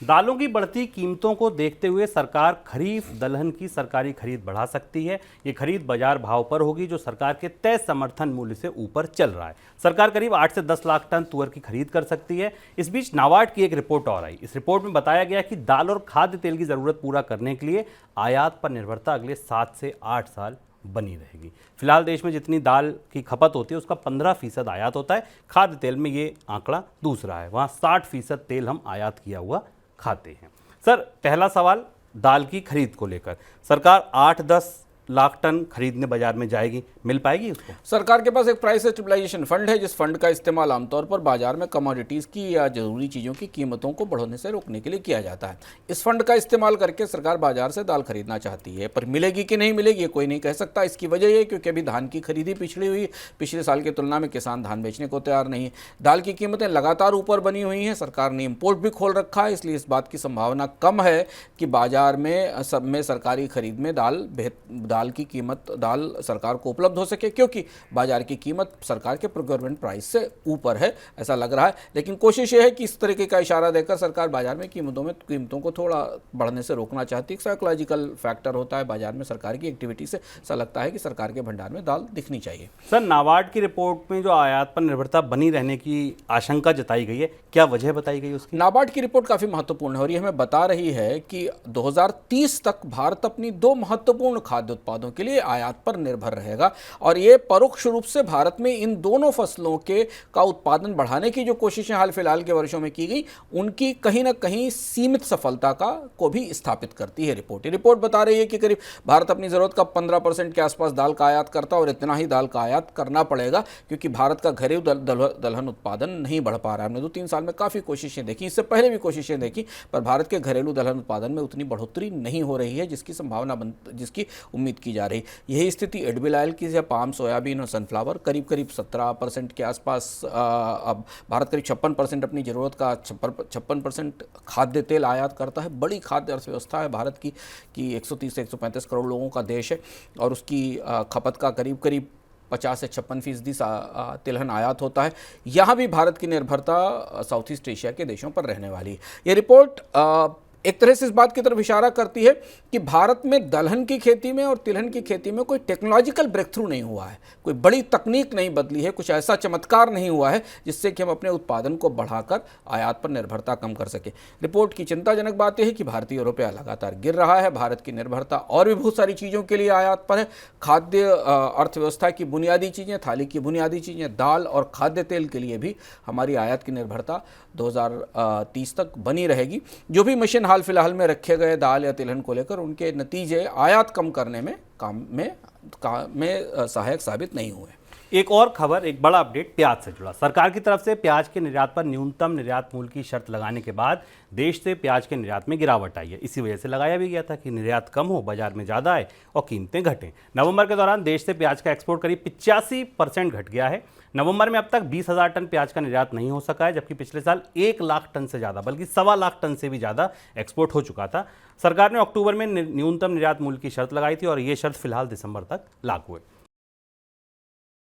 दालों की बढ़ती कीमतों को देखते हुए सरकार खरीफ दलहन की सरकारी खरीद बढ़ा सकती है। ये खरीद बाजार भाव पर होगी जो सरकार के तय समर्थन मूल्य से ऊपर चल रहा है। सरकार करीब 8 से 10 लाख टन तुअर की खरीद कर सकती है। इस बीच नाबार्ड की एक रिपोर्ट और आई। इस रिपोर्ट में बताया गया कि दाल और खाद्य तेल की जरूरत पूरा करने के लिए आयात पर निर्भरता अगले 7 से 8 साल बनी रहेगी। फिलहाल देश में जितनी दाल की खपत होती है उसका 15% आयात होता है। खाद्य तेल में ये आंकड़ा दूसरा है, वहाँ 60% तेल हम आयात किया हुआ खाते हैं। सर, पहला सवाल दाल की खरीद को लेकर, सरकार 8-10 लाख टन खरीदने बाजार में जाएगी, मिल पाएगी उसको? सरकार के पास एक प्राइस स्टेबलाइजेशन फंड है, जिस फंड का इस्तेमाल आमतौर पर बाजार में कमोडिटीज़ की या जरूरी चीज़ों की कीमतों को बढ़ने से रोकने के लिए किया जाता है। इस फंड का इस्तेमाल करके सरकार बाजार से दाल खरीदना चाहती है, पर मिलेगी कि नहीं मिलेगी ये कोई नहीं कह सकता। इसकी वजह ये क्योंकि अभी धान की खरीदी पिछड़ी हुई, पिछले साल की तुलना में किसान धान बेचने को तैयार नहीं है। दाल की कीमतें लगातार ऊपर बनी हुई हैं, सरकार ने इम्पोर्ट भी खोल रखा है, इसलिए इस बात की संभावना कम है कि बाजार में सरकारी खरीद में दाल की कीमत दाल सरकार को उपलब्ध हो सके, क्योंकि बाजार की कीमत सरकार के प्रोक्योरमेंट प्राइस से ऊपर है, ऐसा लग रहा है। लेकिन कोशिश यह है कि इस तरीके का इशारा देकर सरकार बाजार में कीमतों को थोड़ा बढ़ने से रोकना चाहती है। एक साइकोलॉजिकल फैक्टर होता है बाजार में सरकार की एक्टिविटी से, ऐसा लगता है कि सरकार के भंडार में दाल दिखनी चाहिए। सर, नाबार्ड की रिपोर्ट में जो आयात पर निर्भरता बनी रहने की आशंका जताई गई है, क्या वजह बताई गई उसकी? नाबार्ड की रिपोर्ट काफ़ी महत्वपूर्ण है और ये हमें बता रही है कि 2030 तक भारत अपनी 2 महत्वपूर्ण खाद्य उत्पादों के लिए आयात पर निर्भर रहेगा, और ये परोक्ष रूप से भारत में इन दोनों फसलों का उत्पादन बढ़ाने की जो कोशिशें हाल फिलहाल के वर्षों में की गई, उनकी कहीं ना कहीं सीमित सफलता को भी स्थापित करती है रिपोर्ट बता रही है कि करीब भारत अपनी ज़रूरत का 15% के आसपास दाल का आयात करता है, और इतना ही दाल का आयात करना पड़ेगा क्योंकि भारत का घरेलू दलहन उत्पादन नहीं बढ़ पा रहा है। हमने 2-3 साल में काफ़ी कोशिशें देखी, इससे पहले भी कोशिशें देखी, पर भारत के घरेलू दलहन उत्पादन में उतनी बढ़ोतरी नहीं हो रही है जिसकी उम्मीद की जा रही। यही स्थिति एडिबल ऑयल की है, पाम, सोयाबीन और सनफ्लावर करीब 17% के आसपास। अब भारत करीब 56% अपनी ज़रूरत का 56% खाद्य तेल आयात करता है। बड़ी खाद्य अर्थव्यवस्था है भारत की 130 से 135 करोड़ लोगों का देश है, और उसकी खपत का करीब 50 से 56% तिलहन आयात होता है। यहाँ भी भारत की निर्भरता साउथ ईस्ट एशिया के देशों पर रहने वाली है। ये रिपोर्ट एक तरह से इस बात की तरफ इशारा करती है कि भारत में दलहन की खेती में और तिलहन की खेती में कोई टेक्नोलॉजिकल ब्रेक थ्रू नहीं हुआ है, कोई बड़ी तकनीक नहीं बदली है, कुछ ऐसा चमत्कार नहीं हुआ है जिससे कि हम अपने उत्पादन को बढ़ाकर आयात पर निर्भरता कम कर सकें। रिपोर्ट की चिंताजनक बात यह है कि भारतीय रुपया लगातार गिर रहा है। भारत की निर्भरता और भी बहुत सारी चीज़ों के लिए आयात पर है। खाद्य अर्थव्यवस्था की बुनियादी चीज़ें, थाली की बुनियादी चीज़ें, दाल और खाद्य तेल के लिए भी हमारी आयात की निर्भरता 2030 तक बनी रहेगी। जो भी मिशन हाल फिलहाल में रखे गए दाल या तिलहन को लेकर, उनके नतीजे आयात कम करने में सहायक साबित नहीं हुए। एक और खबर, एक बड़ा अपडेट प्याज से जुड़ा। सरकार की तरफ से प्याज के निर्यात पर न्यूनतम निर्यात मूल्य की शर्त लगाने के बाद देश से प्याज के निर्यात में गिरावट आई है। इसी वजह से लगाया भी गया था कि निर्यात कम हो, बाजार में ज़्यादा आए और कीमतें घटें। नवंबर के दौरान देश से प्याज का एक्सपोर्ट करीब 85% घट गया है। नवंबर में अब तक 20,000 टन प्याज का निर्यात नहीं हो सका है, जबकि पिछले साल 1 लाख टन से ज़्यादा, बल्कि 1.25 लाख टन से भी ज़्यादा एक्सपोर्ट हो चुका था। सरकार ने अक्टूबर में न्यूनतम निर्यात मूल्य की शर्त लगाई थी और ये शर्त फिलहाल दिसंबर तक लागू है।